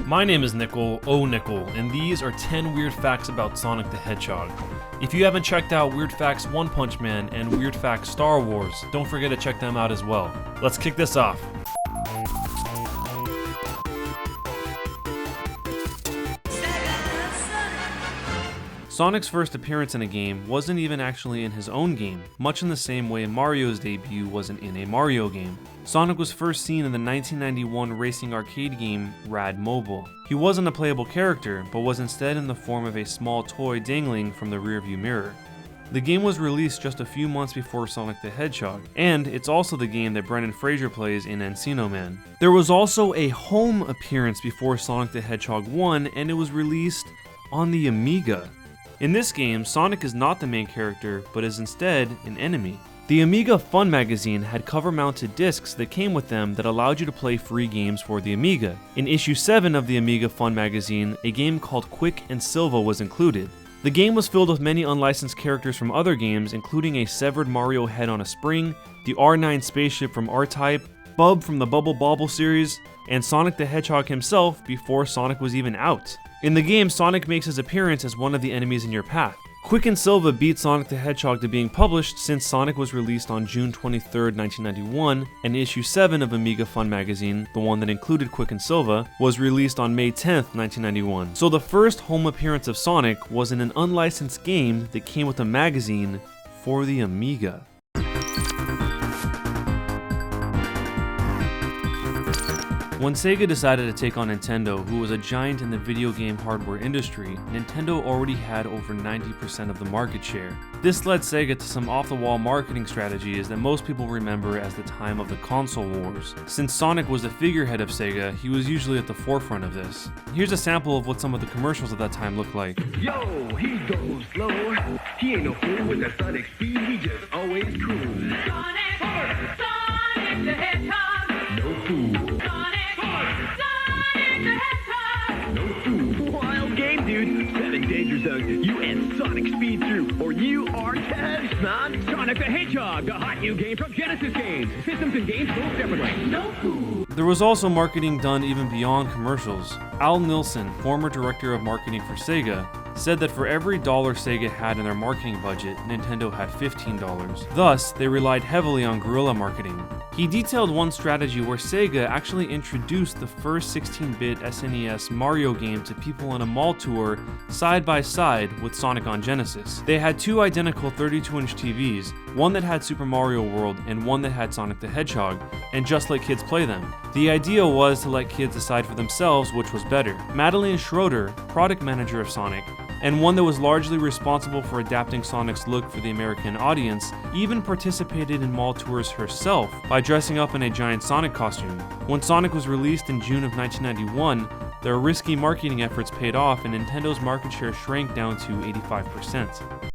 My name is Nickel, Nickel, and these are 10 weird facts about Sonic the Hedgehog. If you haven't checked out Weird Facts One Punch Man and Weird Facts Star Wars, don't forget to check them out as well. Let's kick this off. Sonic's first appearance in a game wasn't even actually in his own game, much in the same way Mario's debut wasn't in a Mario game. Sonic was first seen in the 1991 racing arcade game Rad Mobile. He wasn't a playable character, but was instead in the form of a small toy dangling from the rearview mirror. The game was released just a few months before Sonic the Hedgehog, and it's also the game that Brendan Fraser plays in Encino Man. There was also a home appearance before Sonic the Hedgehog 1, and it was released on the Amiga. In this game, Sonic is not the main character, but is instead an enemy. The Amiga Fun magazine had cover-mounted discs that came with them that allowed you to play free games for the Amiga. In issue 7 of the Amiga Fun magazine, a game called Quick and Silva was included. The game was filled with many unlicensed characters from other games, including a severed Mario head on a spring, the R9 spaceship from R-Type, Bub from the Bubble Bobble series, and Sonic the Hedgehog himself before Sonic was even out. In the game, Sonic makes his appearance as one of the enemies in your path. Quick and Silva beat Sonic the Hedgehog to being published since Sonic was released on June 23, 1991, and issue 7 of Amiga Fun magazine, the one that included Quick and Silva, was released on May 10, 1991. So the first home appearance of Sonic was in an unlicensed game that came with a magazine for the Amiga. When Sega decided to take on Nintendo, who was a giant in the video game hardware industry, Nintendo already had over 90% of the market share. This led Sega to some off-the-wall marketing strategies that most people remember as the time of the console wars. Since Sonic was the figurehead of Sega, he was usually at the forefront of this. Here's a sample of what some of the commercials at that time looked like. Yo, he goes slow. He ain't no fool with that Sonic speed, he just always cool. Sonic, Sonic the Hedgehog. No fool. Wild game, dude. 7 danger zones. You and Sonic speed through, or you are dead, man. Sonic the Hedgehog, the hot new game from Genesis Games. Systems and games sold separately. No fool. There was also marketing done even beyond commercials. Al Nilsson, former director of marketing for Sega, said that for every dollar Sega had in their marketing budget, Nintendo had $15. Thus, they relied heavily on guerrilla marketing. He detailed one strategy where Sega actually introduced the first 16-bit SNES Mario game to people on a mall tour side by side with Sonic on Genesis. They had 2 identical 32-inch TVs, one that had Super Mario World and one that had Sonic the Hedgehog, and just let kids play them. The idea was to let kids decide for themselves which was better. Madeleine Schroeder, product manager of Sonic, and one that was largely responsible for adapting Sonic's look for the American audience, even participated in mall tours herself by dressing up in a giant Sonic costume. When Sonic was released in June of 1991, their risky marketing efforts paid off and Nintendo's market share shrank down to 85%.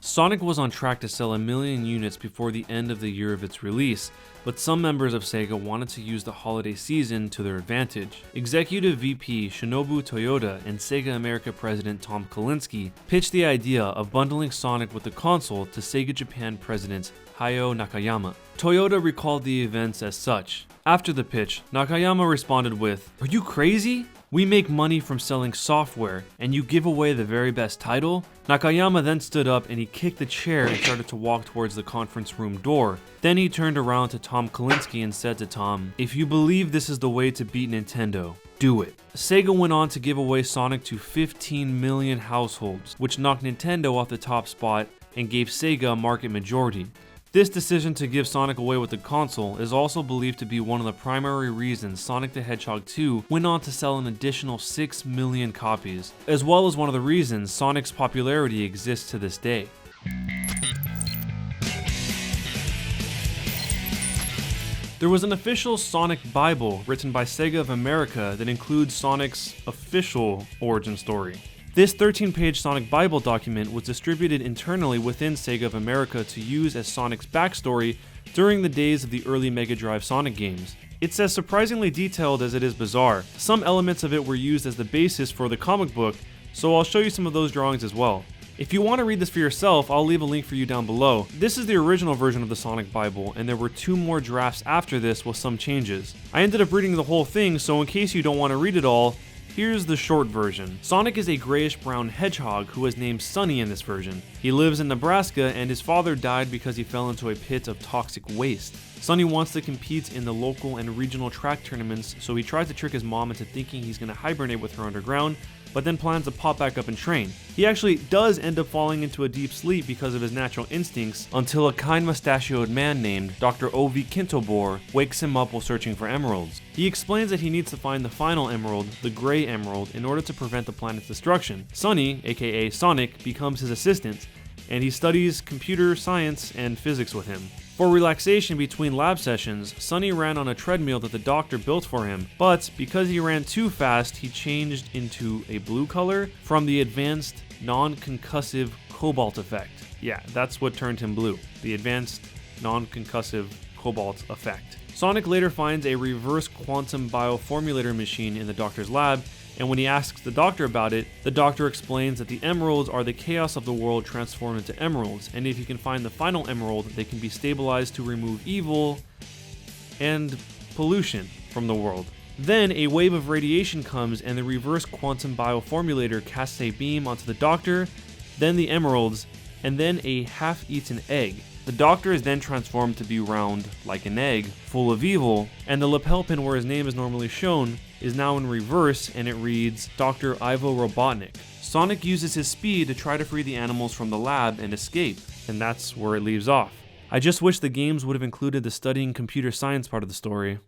Sonic was on track to sell 1 million units before the end of the year of its release, but some members of Sega wanted to use the holiday season to their advantage. Executive VP Shinobu Toyoda and Sega America President Tom Kalinske pitched the idea of bundling Sonic with the console to Sega Japan President Hayao Nakayama. Toyoda recalled the events as such. After the pitch, Nakayama responded with, "Are you crazy? We make money from selling software, and you give away the very best title?" Nakayama then stood up and he kicked the chair and started to walk towards the conference room door. Then he turned around to Tom Kalinske and said to Tom, "If you believe this is the way to beat Nintendo, do it." Sega went on to give away Sonic to 15 million households, which knocked Nintendo off the top spot and gave Sega a market majority. This decision to give Sonic away with the console is also believed to be one of the primary reasons Sonic the Hedgehog 2 went on to sell an additional 6 million copies, as well as one of the reasons Sonic's popularity exists to this day. There was an official Sonic Bible written by Sega of America that includes Sonic's official origin story. This 13-page Sonic Bible document was distributed internally within Sega of America to use as Sonic's backstory during the days of the early Mega Drive Sonic games. It's as surprisingly detailed as it is bizarre. Some elements of it were used as the basis for the comic book, so I'll show you some of those drawings as well. If you want to read this for yourself, I'll leave a link for you down below. This is the original version of the Sonic Bible, and there were 2 more drafts after this with some changes. I ended up reading the whole thing, so in case you don't want to read it all, here's the short version. Sonic is a grayish-brown hedgehog who is named Sunny in this version. He lives in Nebraska, and his father died because he fell into a pit of toxic waste. Sunny wants to compete in the local and regional track tournaments, so he tries to trick his mom into thinking he's going to hibernate with her underground, but then plans to pop back up and train. He actually does end up falling into a deep sleep because of his natural instincts until a kind mustachioed man named Dr. O.V. Kintobor wakes him up while searching for emeralds. He explains that he needs to find the final emerald, the gray emerald, in order to prevent the planet's destruction. Sunny, aka Sonic, becomes his assistant, and he studies computer science and physics with him. For relaxation between lab sessions, Sunny ran on a treadmill that the doctor built for him, but because he ran too fast, he changed into a blue color from the advanced non-concussive cobalt effect. Yeah, that's what turned him blue, the advanced non-concussive cobalt effect. Sonic later finds a reverse quantum bioformulator machine in the doctor's lab, and when he asks the doctor about it, the doctor explains that the emeralds are the chaos of the world transformed into emeralds, and if you can find the final emerald, they can be stabilized to remove evil and pollution from the world. Then a wave of radiation comes and the reverse quantum bioformulator casts a beam onto the doctor, then the emeralds, and then a half-eaten egg. The doctor is then transformed to be round like an egg, full of evil, and the lapel pin where his name is normally shown is now in reverse and it reads Dr. Ivo Robotnik. Sonic uses his speed to try to free the animals from the lab and escape, and that's where it leaves off. I just wish the games would have included the studying computer science part of the story.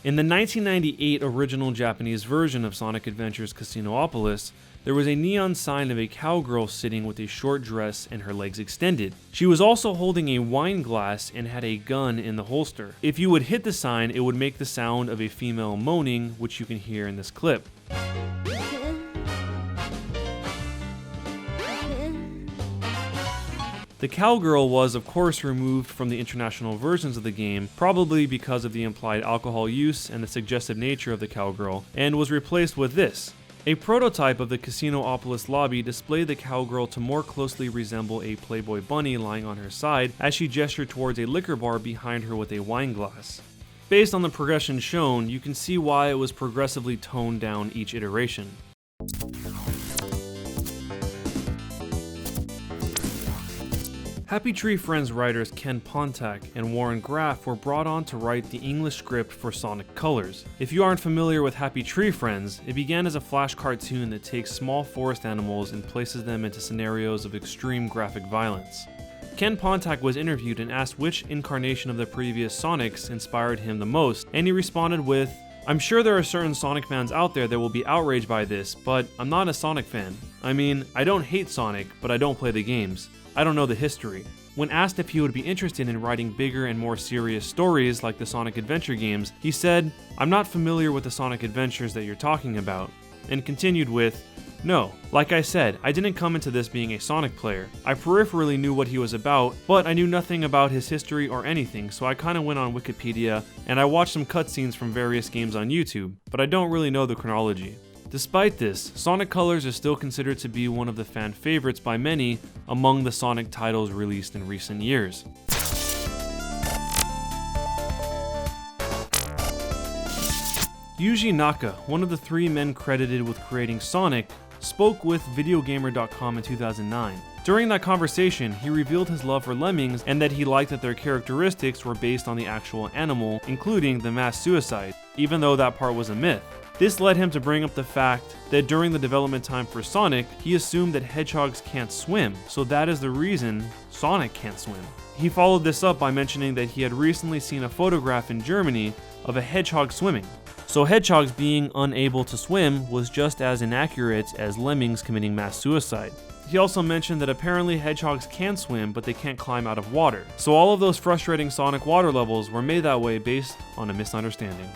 In the 1998 original Japanese version of Sonic Adventure's Casinopolis, there was a neon sign of a cowgirl sitting with a short dress and her legs extended. She was also holding a wine glass and had a gun in the holster. If you would hit the sign, it would make the sound of a female moaning, which you can hear in this clip. The cowgirl was, of course, removed from the international versions of the game, probably because of the implied alcohol use and the suggestive nature of the cowgirl, and was replaced with this. A prototype of the Casinopolis lobby displayed the cowgirl to more closely resemble a Playboy bunny lying on her side as she gestured towards a liquor bar behind her with a wine glass. Based on the progression shown, you can see why it was progressively toned down each iteration. Happy Tree Friends writers Ken Pontac and Warren Graff were brought on to write the English script for Sonic Colors. If you aren't familiar with Happy Tree Friends, it began as a flash cartoon that takes small forest animals and places them into scenarios of extreme graphic violence. Ken Pontac was interviewed and asked which incarnation of the previous Sonics inspired him the most, and he responded with, "I'm sure there are certain Sonic fans out there that will be outraged by this, but I'm not a Sonic fan. I mean, I don't hate Sonic, but I don't play the games. I don't know the history." When asked if he would be interested in writing bigger and more serious stories like the Sonic Adventure games, he said, "I'm not familiar with the Sonic Adventures that you're talking about," and continued with, "No, like I said, I didn't come into this being a Sonic player. I peripherally knew what he was about, but I knew nothing about his history or anything, so I kinda went on Wikipedia and I watched some cutscenes from various games on YouTube, but I don't really know the chronology." Despite this, Sonic Colors is still considered to be one of the fan favorites by many among the Sonic titles released in recent years. Yuji Naka, one of the 3 men credited with creating Sonic, spoke with Videogamer.com in 2009. During that conversation, he revealed his love for lemmings and that he liked that their characteristics were based on the actual animal, including the mass suicide, even though that part was a myth. This led him to bring up the fact that during the development time for Sonic, he assumed that hedgehogs can't swim, so that is the reason Sonic can't swim. He followed this up by mentioning that he had recently seen a photograph in Germany of a hedgehog swimming. So hedgehogs being unable to swim was just as inaccurate as lemmings committing mass suicide. He also mentioned that apparently hedgehogs can swim, but they can't climb out of water. So all of those frustrating Sonic water levels were made that way based on a misunderstanding.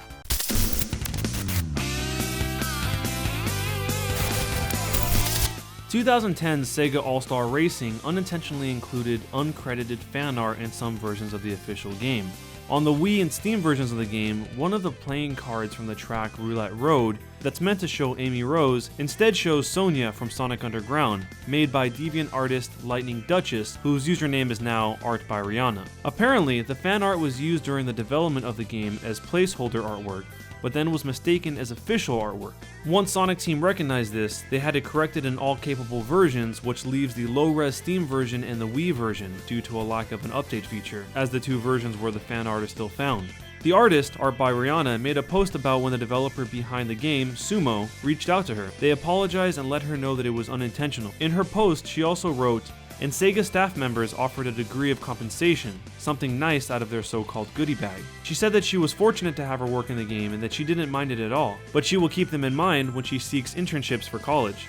2010's Sega All-Star Racing unintentionally included uncredited fan art in some versions of the official game. On the Wii and Steam versions of the game, one of the playing cards from the track Roulette Road that's meant to show Amy Rose instead shows Sonia from Sonic Underground, made by deviant artist Lightning Duchess, whose username is now Art by Rihanna. Apparently, the fan art was used during the development of the game as placeholder artwork, but then was mistaken as official artwork. Once Sonic Team recognized this, they had to correct it in all capable versions, which leaves the low-res Steam version and the Wii version due to a lack of an update feature, as the two versions where the fan art is still found. The artist, Art by Rihanna, made a post about when the developer behind the game, Sumo, reached out to her. They apologized and let her know that it was unintentional. In her post, she also wrote, "And Sega staff members offered a degree of compensation, something nice out of their so-called goodie bag." She said that she was fortunate to have her work in the game and that she didn't mind it at all, but she will keep them in mind when she seeks internships for college.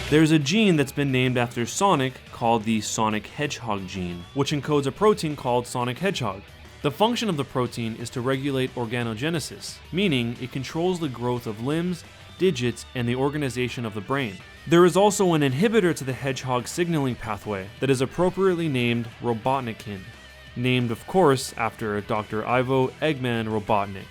There's a gene that's been named after Sonic called the Sonic Hedgehog gene, which encodes a protein called Sonic Hedgehog. The function of the protein is to regulate organogenesis, meaning it controls the growth of limbs, digits, and the organization of the brain. There is also an inhibitor to the hedgehog signaling pathway that is appropriately named Robotnikin, named of course after Dr. Ivo Eggman Robotnik.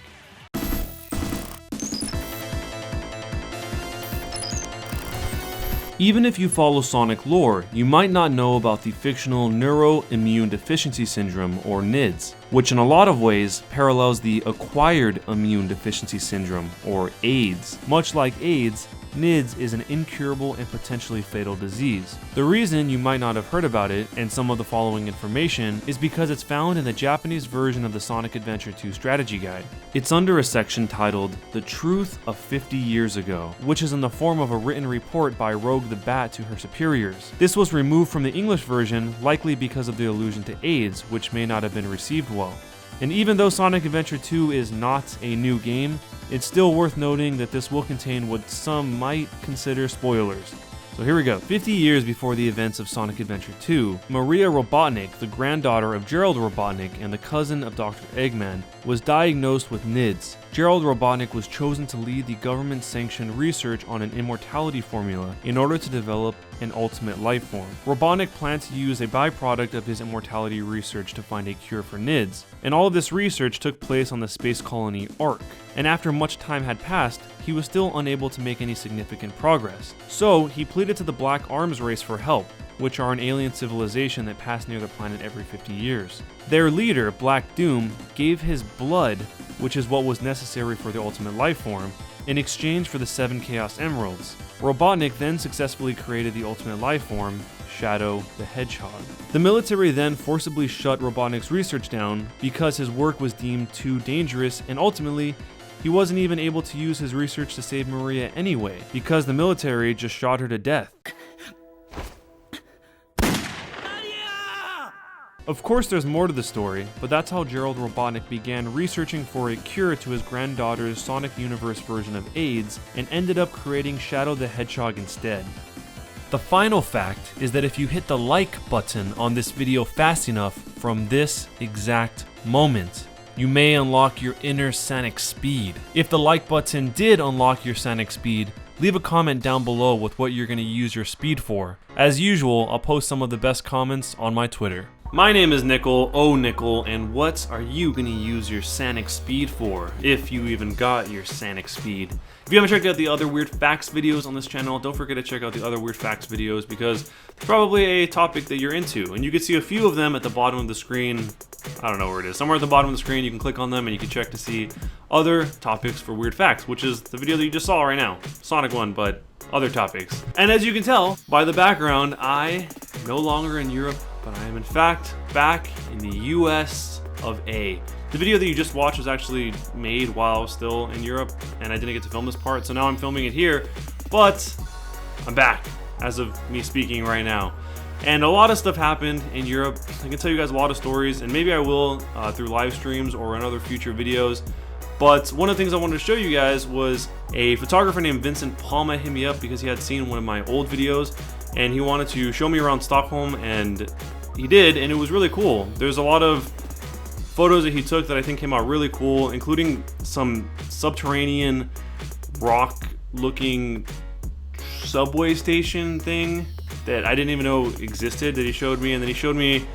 Even if you follow Sonic lore, you might not know about the fictional Neuroimmune Deficiency Syndrome, or NIDS, which in a lot of ways parallels the Acquired Immune Deficiency Syndrome, or AIDS. Much like AIDS, NIDS is an incurable and potentially fatal disease. The reason you might not have heard about it, and some of the following information, is because it's found in the Japanese version of the Sonic Adventure 2 strategy guide. It's under a section titled The Truth of 50 Years Ago, which is in the form of a written report by Rogue the Bat to her superiors. This was removed from the English version, likely because of the allusion to AIDS, which may not have been received well. And even though Sonic Adventure 2 is not a new game, it's still worth noting that this will contain what some might consider spoilers. So here we go. 50 years before the events of Sonic Adventure 2, Maria Robotnik, the granddaughter of Gerald Robotnik and the cousin of Dr. Eggman, was diagnosed with NIDS. Gerald Robotnik was chosen to lead the government-sanctioned research on an immortality formula in order to develop an ultimate life form. Robotnik planned to use a byproduct of his immortality research to find a cure for NIDS, and all of this research took place on the space colony Ark. And after much time had passed, he was still unable to make any significant progress. So he pleaded to the Black Arms race for help, which are an alien civilization that pass near the planet every 50 years. Their leader, Black Doom, gave his blood, which is what was necessary for the ultimate life form, in exchange for the 7 Chaos Emeralds. Robotnik then successfully created the ultimate life form, Shadow the Hedgehog. The military then forcibly shut Robotnik's research down because his work was deemed too dangerous, and ultimately, he wasn't even able to use his research to save Maria anyway, because the military just shot her to death. Of course there's more to the story, but that's how Gerald Robotnik began researching for a cure to his granddaughter's Sonic Universe version of AIDS, and ended up creating Shadow the Hedgehog instead. The final fact is that if you hit the like button on this video fast enough from this exact moment, you may unlock your inner Sonic speed. If the like button did unlock your Sonic speed, leave a comment down below with what you're going to use your speed for. As usual, I'll post some of the best comments on my Twitter. My name is Nickel, Nickel, and what are you going to use your Sonic speed for, if you even got your Sonic speed? If you haven't checked out the other Weird Facts videos on this channel, don't forget to check out the other Weird Facts videos because it's probably a topic that you're into, and you can see a few of them at the bottom of the screen. I don't know where it is. Somewhere at the bottom of the screen, you can click on them and you can check to see other topics for Weird Facts, which is the video that you just saw right now. Sonic one, but other topics. And as you can tell by the background, I am no longer in Europe, but I am in fact back in the US of A. The video that you just watched was actually made while I was still in Europe, and I didn't get to film this part, so now I'm filming it here, but I'm back as of me speaking right now. And a lot of stuff happened in Europe. I can tell you guys a lot of stories, and maybe I will through live streams or in other future videos. But one of the things I wanted to show you guys was a photographer named Vincent Palma hit me up because he had seen one of my old videos, and he wanted to show me around Stockholm, and he did, and it was really cool. There's a lot of photos that he took that I think came out really cool, including some subterranean rock-looking subway station thing. that I didn't even know existed that he showed me, and then he showed me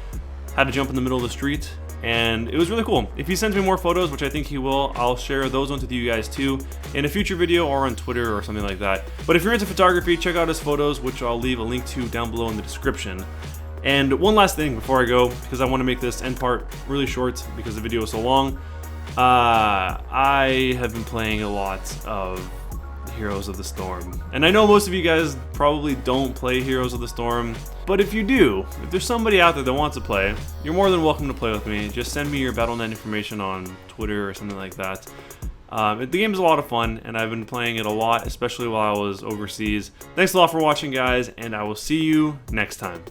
how to jump in the middle of the street, and it was really cool. If he sends me more photos, which I think he will, I'll share those ones with you guys too in a future video or on Twitter or something like that. But if you're into photography, check out his photos, which I'll leave a link to down below in the description. And one last thing before I go, because I want to make this end part really short because the video is so long. I have been playing a lot of Heroes of the Storm, and I know most of you guys probably don't play Heroes of the Storm, but if you do, if there's somebody out there that wants to play, you're more than welcome to play with me. Just send me your Battle.net information on Twitter or something like that. The game is a lot of fun, and I've been playing it a lot, especially while I was overseas. Thanks a lot for watching, guys, and I will see you next time.